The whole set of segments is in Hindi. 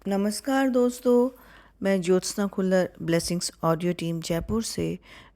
नमस्कार दोस्तों, मैं Jyotsna Khullar blessings audio team Jaipur से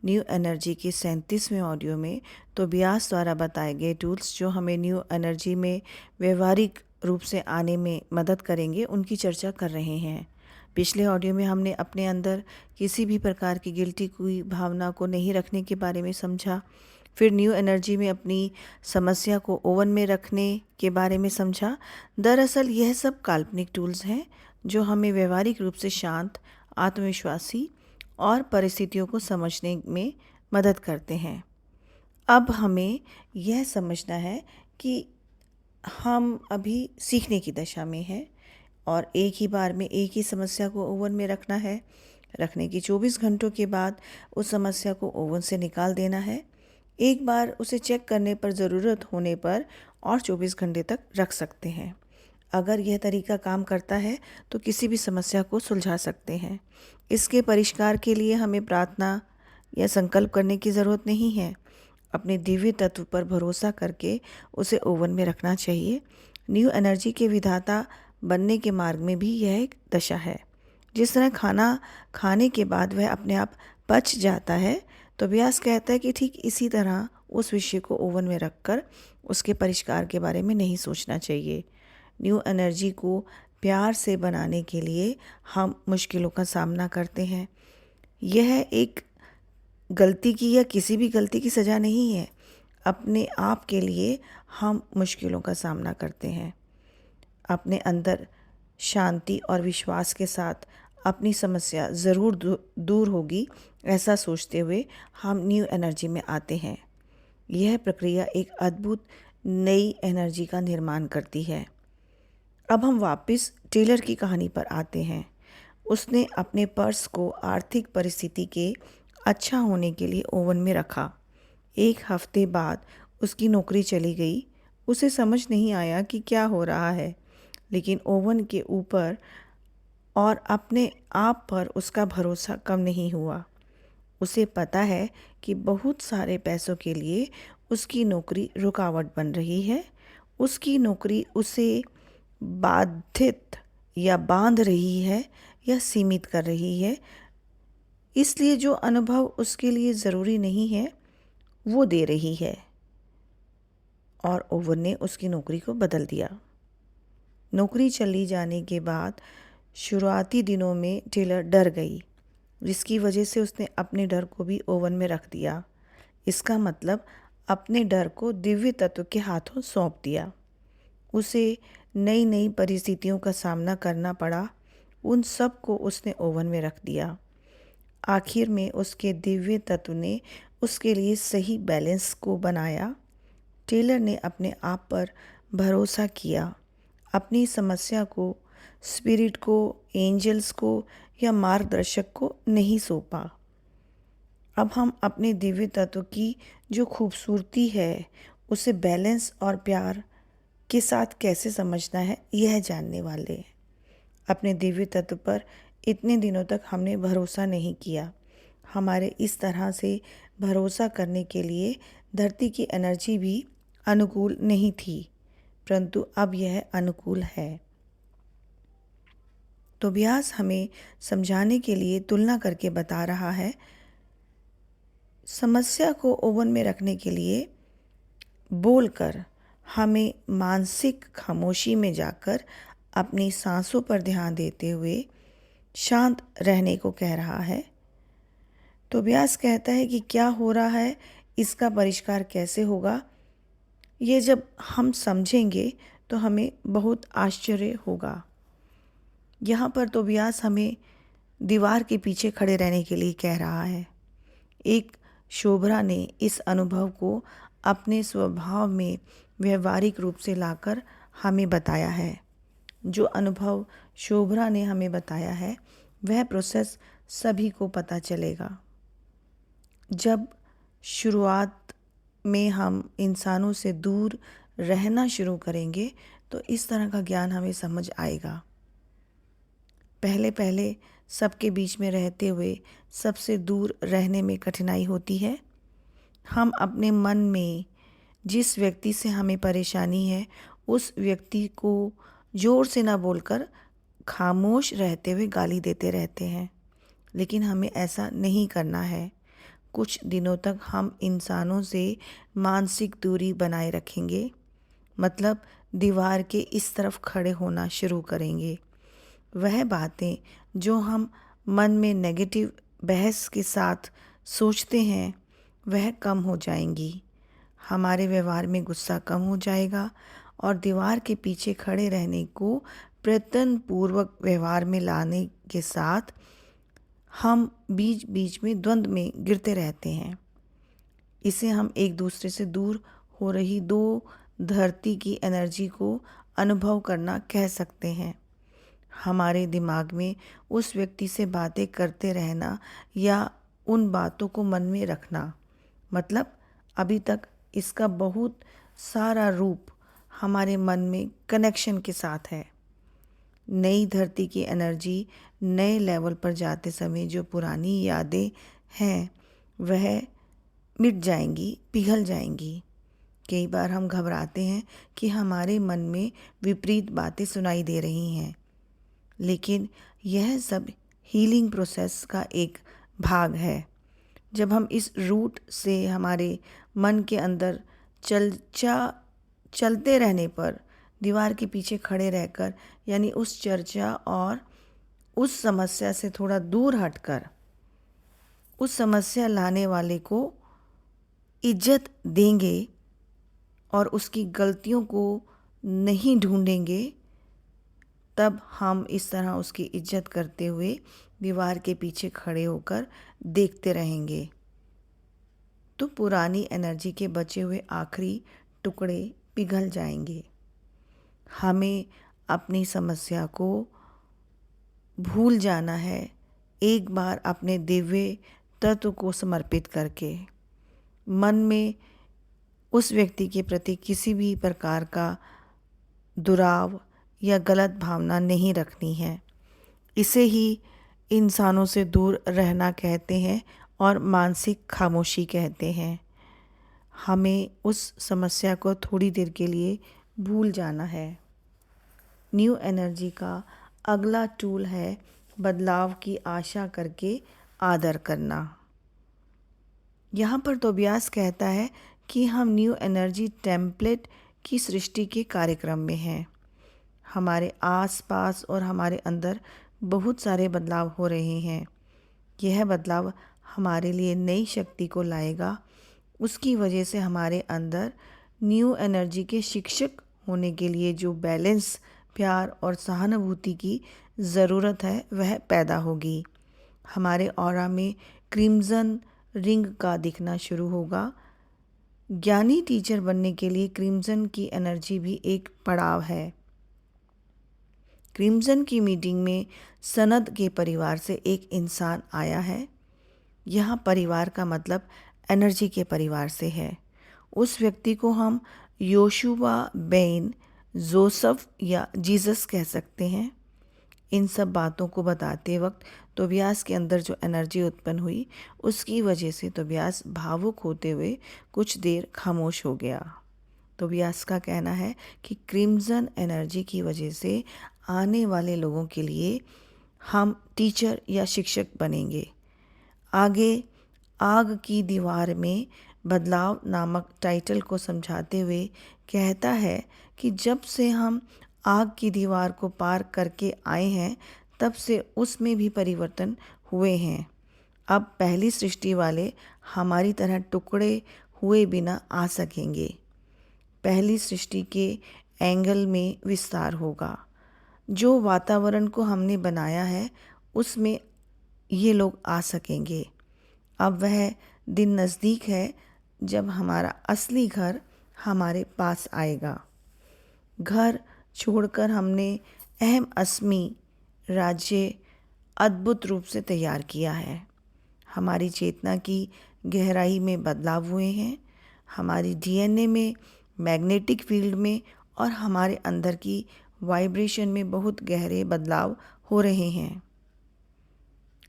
न्यू एनर्जी के 37वें ऑडियो में तोबियास द्वारा बताए गए टूल्स जो हमें न्यू एनर्जी में व्यवहारिक रूप से आने में मदद करेंगे उनकी चर्चा कर रहे हैं। पिछले ऑडियो में हमने अपने अंदर किसी भी प्रकार की गिल्टी की भावना को नहीं रखने के बारे में समझा। फिर न्यू एनर्जी में अपनी समस्या को ओवन में रखने के बारे में समझा। दरअसल यह सब काल्पनिक टूल्स हैं जो हमें व्यवहारिक रूप से शांत, आत्मविश्वासी और परिस्थितियों को समझने में मदद करते हैं। अब हमें यह समझना है कि हम अभी सीखने की दशा में हैं और एक ही बार में एक ही समस्या को ओवन में रखना है। रखने की 24 घंटों के बाद उस समस्या को ओवन से निकाल देना है। एक बार उसे चेक करने पर ज़रूरत होने पर और 24 घंटे तक रख सकते हैं। अगर यह तरीका काम करता है तो किसी भी समस्या को सुलझा सकते हैं। इसके परिष्कार के लिए हमें प्रार्थना या संकल्प करने की ज़रूरत नहीं है। अपने दिव्य तत्व पर भरोसा करके उसे ओवन में रखना चाहिए। न्यू एनर्जी के विधाता बनने के मार्ग में भी यह एक दशा है। जिस तरह खाना खाने के बाद वह अपने आप पच जाता है, तो व्यास कहता है कि ठीक इसी तरह उस विषय को ओवन में रखकर उसके परिष्कार के बारे में नहीं सोचना चाहिए। न्यू एनर्जी को प्यार से बनाने के लिए हम मुश्किलों का सामना करते हैं। यह एक गलती की या किसी भी गलती की सज़ा नहीं है। अपने आप के लिए हम मुश्किलों का सामना करते हैं। अपने अंदर शांति और विश्वास के साथ अपनी समस्या ज़रूर दूर होगी, ऐसा सोचते हुए हम न्यू एनर्जी में आते हैं। यह प्रक्रिया एक अद्भुत नई एनर्जी का निर्माण करती है। अब हम वापस टेलर की कहानी पर आते हैं। उसने अपने पर्स को आर्थिक परिस्थिति के अच्छा होने के लिए ओवन में रखा। एक हफ्ते बाद उसकी नौकरी चली गई। उसे समझ नहीं आया कि क्या हो रहा है, लेकिन ओवन के ऊपर और अपने आप पर उसका भरोसा कम नहीं हुआ। उसे पता है कि बहुत सारे पैसों के लिए उसकी नौकरी रुकावट बन रही है। उसकी नौकरी उसे बाधित या बांध रही है या सीमित कर रही है। इसलिए जो अनुभव उसके लिए ज़रूरी नहीं है वो दे रही है, और ओवन ने उसकी नौकरी को बदल दिया। नौकरी चली जाने के बाद शुरुआती दिनों में टेलर डर गई, जिसकी वजह से उसने अपने डर को भी ओवन में रख दिया। इसका मतलब अपने डर को दिव्य तत्व के हाथों सौंप दिया। उसे नई नई परिस्थितियों का सामना करना पड़ा। उन सब को उसने ओवन में रख दिया। आखिर में उसके दिव्य तत्व ने उसके लिए सही बैलेंस को बनाया। टेलर ने अपने आप पर भरोसा किया, अपनी समस्या को स्पिरिट को, एंजल्स को या मार्गदर्शक को नहीं सौंपा। अब हम अपने दिव्य तत्व की जो खूबसूरती है उसे बैलेंस और प्यार के साथ कैसे समझना है यह जानने वाले हैं। अपने दिव्य तत्व पर इतने दिनों तक हमने भरोसा नहीं किया। हमारे इस तरह से भरोसा करने के लिए धरती की एनर्जी भी अनुकूल नहीं थी, परंतु अब यह अनुकूल है। तो व्यास हमें समझाने के लिए तुलना करके बता रहा है। समस्या को ओवन में रखने के लिए बोलकर हमें मानसिक खामोशी में जाकर अपनी सांसों पर ध्यान देते हुए शांत रहने को कह रहा है। तो व्यास कहता है कि क्या हो रहा है, इसका परिष्कार कैसे होगा, ये जब हम समझेंगे तो हमें बहुत आश्चर्य होगा। यहाँ पर तो व्यास हमें दीवार के पीछे खड़े रहने के लिए कह रहा है। एक शोभरा ने इस अनुभव को अपने स्वभाव में व्यवहारिक रूप से लाकर हमें बताया है। जो अनुभव शोभरा ने हमें बताया है वह प्रोसेस सभी को पता चलेगा। जब शुरुआत में हम इंसानों से दूर रहना शुरू करेंगे तो इस तरह का ज्ञान हमें समझ आएगा। पहले पहले सबके बीच में रहते हुए सबसे दूर रहने में कठिनाई होती है। हम अपने मन में जिस व्यक्ति से हमें परेशानी है उस व्यक्ति को ज़ोर से ना बोलकर खामोश रहते हुए गाली देते रहते हैं, लेकिन हमें ऐसा नहीं करना है। कुछ दिनों तक हम इंसानों से मानसिक दूरी बनाए रखेंगे, मतलब दीवार के इस तरफ खड़े होना शुरू करेंगे। वह बातें जो हम मन में नेगेटिव बहस के साथ सोचते हैं वह कम हो जाएंगी। हमारे व्यवहार में गुस्सा कम हो जाएगा और दीवार के पीछे खड़े रहने को प्रयत्नपूर्वक व्यवहार में लाने के साथ हम बीच बीच में द्वंद्व में गिरते रहते हैं। इसे हम एक दूसरे से दूर हो रही दो धरती की एनर्जी को अनुभव करना कह सकते हैं। हमारे दिमाग में उस व्यक्ति से बातें करते रहना या उन बातों को मन में रखना, मतलब अभी तक इसका बहुत सारा रूप हमारे मन में कनेक्शन के साथ है। नई धरती की एनर्जी नए लेवल पर जाते समय जो पुरानी यादें हैं वह मिट जाएंगी, पिघल जाएंगी। कई बार हम घबराते हैं कि हमारे मन में विपरीत बातें सुनाई दे रही हैं, लेकिन यह सब हीलिंग प्रोसेस का एक भाग है। जब हम इस रूट से हमारे मन के अंदर चलते रहने पर दीवार के पीछे खड़े रहकर, यानी उस चर्चा और उस समस्या से थोड़ा दूर हटकर उस समस्या लाने वाले को इज्जत देंगे और उसकी गलतियों को नहीं ढूंढेंगे, तब हम इस तरह उसकी इज्जत करते हुए दीवार के पीछे खड़े होकर देखते रहेंगे, तो पुरानी एनर्जी के बचे हुए आखिरी टुकड़े पिघल जाएंगे। हमें अपनी समस्या को भूल जाना है, एक बार अपने दिव्य तत्व को समर्पित करके। मन में उस व्यक्ति के प्रति किसी भी प्रकार का दुराव या गलत भावना नहीं रखनी है। इसे ही इंसानों से दूर रहना कहते हैं और मानसिक खामोशी कहते हैं। हमें उस समस्या को थोड़ी देर के लिए भूल जाना है। न्यू एनर्जी का अगला टूल है बदलाव की आशा करके आदर करना। यहाँ पर तोबियास कहता है कि हम न्यू एनर्जी टेम्पलेट की सृष्टि के कार्यक्रम में हैं। हमारे आसपास और हमारे अंदर बहुत सारे बदलाव हो रहे हैं। यह बदलाव हमारे लिए नई शक्ति को लाएगा। उसकी वजह से हमारे अंदर न्यू एनर्जी के शिक्षक होने के लिए जो बैलेंस, प्यार और सहानुभूति की ज़रूरत है वह पैदा होगी। हमारे ऑरा में क्रिम्ज़न रिंग का दिखना शुरू होगा। ज्ञानी टीचर बनने के लिए क्रिम्ज़न की एनर्जी भी एक पड़ाव है। क्रिम्ज़न की मीटिंग में सनद के परिवार से एक इंसान आया है। यहाँ परिवार का मतलब एनर्जी के परिवार से है। उस व्यक्ति को हम योशुआ बेन, जोसेफ या जीसस कह सकते हैं। इन सब बातों को बताते वक्त तोबियास के अंदर जो एनर्जी उत्पन्न हुई उसकी वजह से तोबियास भावुक होते हुए कुछ देर खामोश हो गया। तोबियास का कहना है कि क्रिम्ज़न एनर्जी की वजह से आने वाले लोगों के लिए हम टीचर या शिक्षक बनेंगे। आगे आग की दीवार में बदलाव नामक टाइटल को समझाते हुए कहता है कि जब से हम आग की दीवार को पार करके आए हैं तब से उसमें भी परिवर्तन हुए हैं। अब पहली सृष्टि वाले हमारी तरह टुकड़े हुए बिना आ सकेंगे। पहली सृष्टि के एंगल में विस्तार होगा। जो वातावरण को हमने बनाया है उसमें ये लोग आ सकेंगे। अब वह दिन नज़दीक है जब हमारा असली घर हमारे पास आएगा। घर छोड़कर हमने अहम अस्मी राज्य अद्भुत रूप से तैयार किया है। हमारी चेतना की गहराई में बदलाव हुए हैं। हमारी डीएनए में, मैग्नेटिक फील्ड में और हमारे अंदर की वाइब्रेशन में बहुत गहरे बदलाव हो रहे हैं।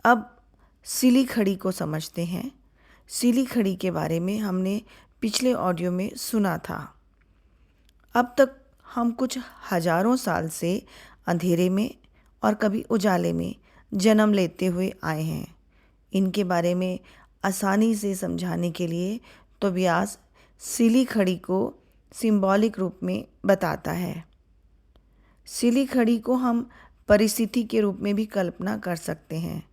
अब सिली खड़ी को समझते हैं। सिली खड़ी के बारे में हमने पिछले ऑडियो में सुना था। अब तक हम कुछ हजारों साल से अंधेरे में और कभी उजाले में जन्म लेते हुए आए हैं। इनके बारे में आसानी से समझाने के लिए तो व्यास सिली खड़ी को सिंबॉलिक रूप में बताता है। सिली खड़ी को हम परिस्थिति के रूप में भी कल्पना कर सकते हैं।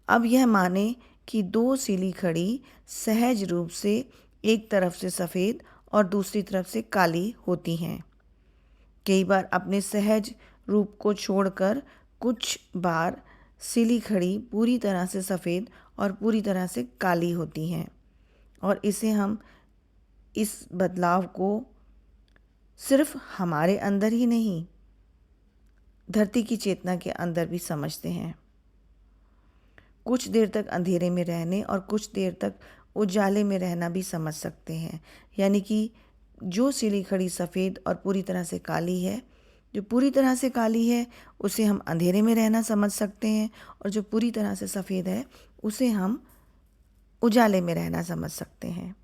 अब यह माने कि दो सिली खड़ी सहज रूप से एक तरफ से सफ़ेद और दूसरी तरफ से काली होती हैं। कई बार अपने सहज रूप को छोड़कर कुछ बार सिली खड़ी पूरी तरह से सफ़ेद और पूरी तरह से काली होती हैं, और इस बदलाव को सिर्फ हमारे अंदर ही नहीं, धरती की चेतना के अंदर भी समझते हैं। कुछ देर तक अंधेरे में रहने और कुछ देर तक उजाले में रहना भी समझ सकते हैं। यानी कि जो सिली खड़ी सफ़ेद और पूरी तरह से काली है, जो पूरी तरह से काली है उसे हम अंधेरे में रहना समझ सकते हैं, और जो पूरी तरह से सफ़ेद है उसे हम उजाले में रहना समझ सकते हैं।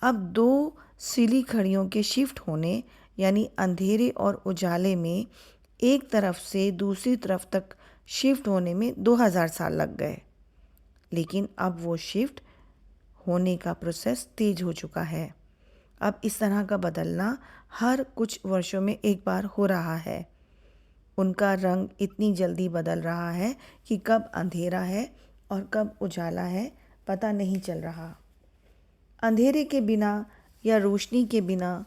अब दो सिली खड़ियों के शिफ्ट होने यानी अंधेरे और उजाले में एक तरफ से दूसरी तरफ तक शिफ्ट होने में 2000 साल लग गए, लेकिन अब वो शिफ्ट होने का प्रोसेस तेज हो चुका है। अब इस तरह का बदलना हर कुछ वर्षों में एक बार हो रहा है। उनका रंग इतनी जल्दी बदल रहा है कि कब अंधेरा है और कब उजाला है पता नहीं चल रहा। अंधेरे के बिना या रोशनी के बिना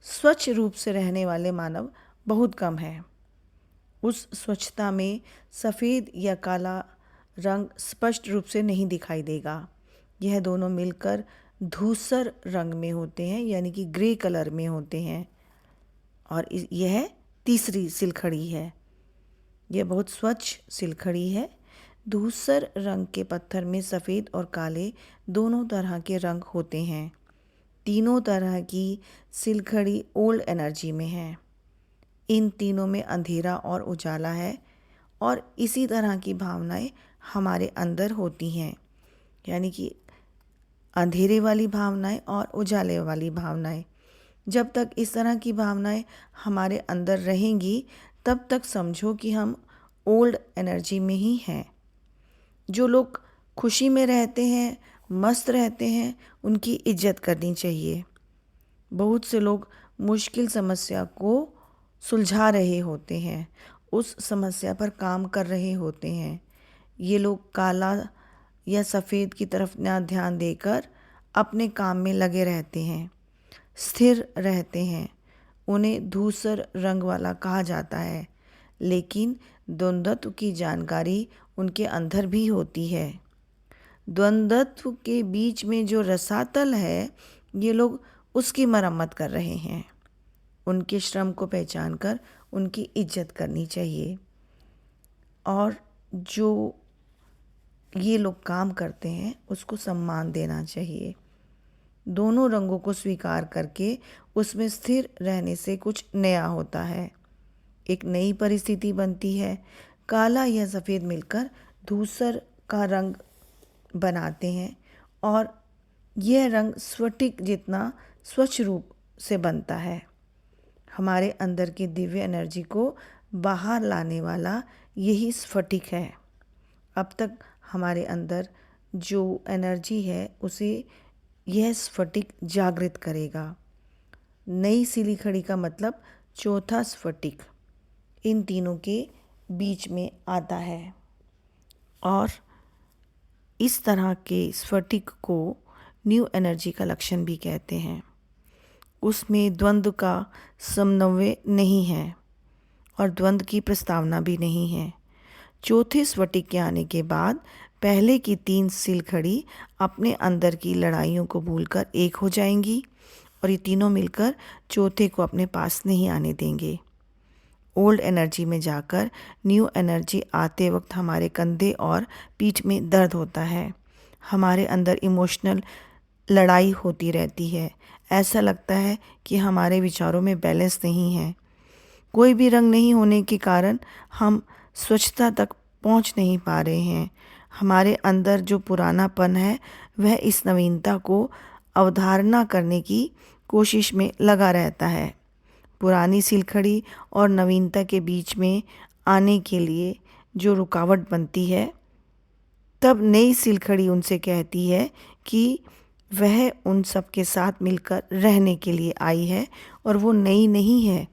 स्वच्छ रूप से रहने वाले मानव बहुत कम हैं। उस स्वच्छता में सफ़ेद या काला रंग स्पष्ट रूप से नहीं दिखाई देगा। यह दोनों मिलकर धूसर रंग में होते हैं, यानी कि ग्रे कलर में होते हैं, और यह तीसरी सिलखड़ी है। यह बहुत स्वच्छ सिलखड़ी है। धूसर रंग के पत्थर में सफ़ेद और काले दोनों तरह के रंग होते हैं। तीनों तरह की सिलखड़ी ओल्ड एनर्जी में है। इन तीनों में अंधेरा और उजाला है, और इसी तरह की भावनाएं हमारे अंदर होती हैं, यानी कि अंधेरे वाली भावनाएं और उजाले वाली भावनाएं। जब तक इस तरह की भावनाएं हमारे अंदर रहेंगी तब तक समझो कि हम ओल्ड एनर्जी में ही हैं। जो लोग खुशी में रहते हैं, मस्त रहते हैं, उनकी इज्जत करनी चाहिए। बहुत से लोग मुश्किल समस्या को सुलझा रहे होते हैं, उस समस्या पर काम कर रहे होते हैं। ये लोग काला या सफ़ेद की तरफ ना ध्यान देकर अपने काम में लगे रहते हैं, स्थिर रहते हैं। उन्हें धूसर रंग वाला कहा जाता है, लेकिन द्वंद्वत्व की जानकारी उनके अंदर भी होती है। द्वंद्वत्व के बीच में जो रसातल है, ये लोग उसकी मरम्मत कर रहे हैं। उनके श्रम को पहचान कर उनकी इज्जत करनी चाहिए, और जो ये लोग काम करते हैं उसको सम्मान देना चाहिए। दोनों रंगों को स्वीकार करके उसमें स्थिर रहने से कुछ नया होता है, एक नई परिस्थिति बनती है। काला या सफ़ेद मिलकर धूसर का रंग बनाते हैं, और यह रंग स्फटिक जितना स्वच्छ रूप से बनता है। हमारे अंदर की दिव्य एनर्जी को बाहर लाने वाला यही स्फटिक है। अब तक हमारे अंदर जो एनर्जी है उसे यह स्फटिक जागृत करेगा। नई सिली खड़ी का मतलब चौथा स्फटिक इन तीनों के बीच में आता है, और इस तरह के स्फटिक को न्यू एनर्जी का लक्षण भी कहते हैं। उसमें द्वंद्व का समन्वय नहीं है और द्वंद्व की प्रस्तावना भी नहीं है। चौथे स्फटिक के आने के बाद पहले की 3 सिलखड़ी अपने अंदर की लड़ाइयों को भूलकर एक हो जाएंगी, और ये तीनों मिलकर चौथे को अपने पास नहीं आने देंगे। ओल्ड एनर्जी में जाकर न्यू एनर्जी आते वक्त हमारे कंधे और पीठ में दर्द होता है। हमारे अंदर इमोशनल लड़ाई होती रहती है। ऐसा लगता है कि हमारे विचारों में बैलेंस नहीं है। कोई भी रंग नहीं होने के कारण हम स्वच्छता तक पहुंच नहीं पा रहे हैं। हमारे अंदर जो पुरानापन है वह इस नवीनता को अवधारणा करने की कोशिश में लगा रहता है। पुरानी सिलखड़ी और नवीनता के बीच में आने के लिए जो रुकावट बनती है, तब नई सिलखड़ी उनसे कहती है कि वह उन सब के साथ मिलकर रहने के लिए आई है और वो नई नहीं है।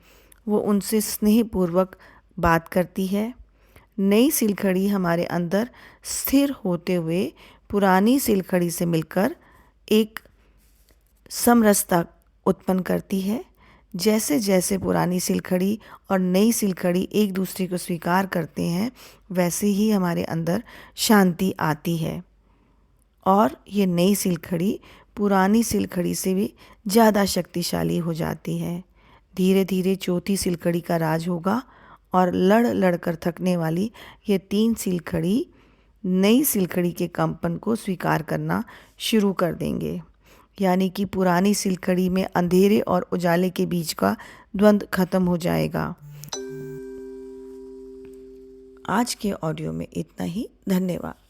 वो उनसे स्नेहपूर्वक बात करती है। नई सिलखड़ी हमारे अंदर स्थिर होते हुए पुरानी सिलखड़ी से मिलकर एक समरसता उत्पन्न करती है। जैसे जैसे पुरानी सिलखड़ी और नई सिलखड़ी एक दूसरे को स्वीकार करते हैं, वैसे ही हमारे अंदर शांति आती है और ये नई सिलखड़ी पुरानी सिलखड़ी से भी ज़्यादा शक्तिशाली हो जाती है। धीरे धीरे चौथी सिलखड़ी का राज होगा और लड़ लड़ कर थकने वाली ये 3 सिलखड़ी नई सिलखड़ी के कंपन को स्वीकार करना शुरू कर देंगे। यानी कि पुरानी सिलखड़ी में अंधेरे और उजाले के बीच का द्वंद्व खत्म हो जाएगा। आज के ऑडियो में इतना ही। धन्यवाद।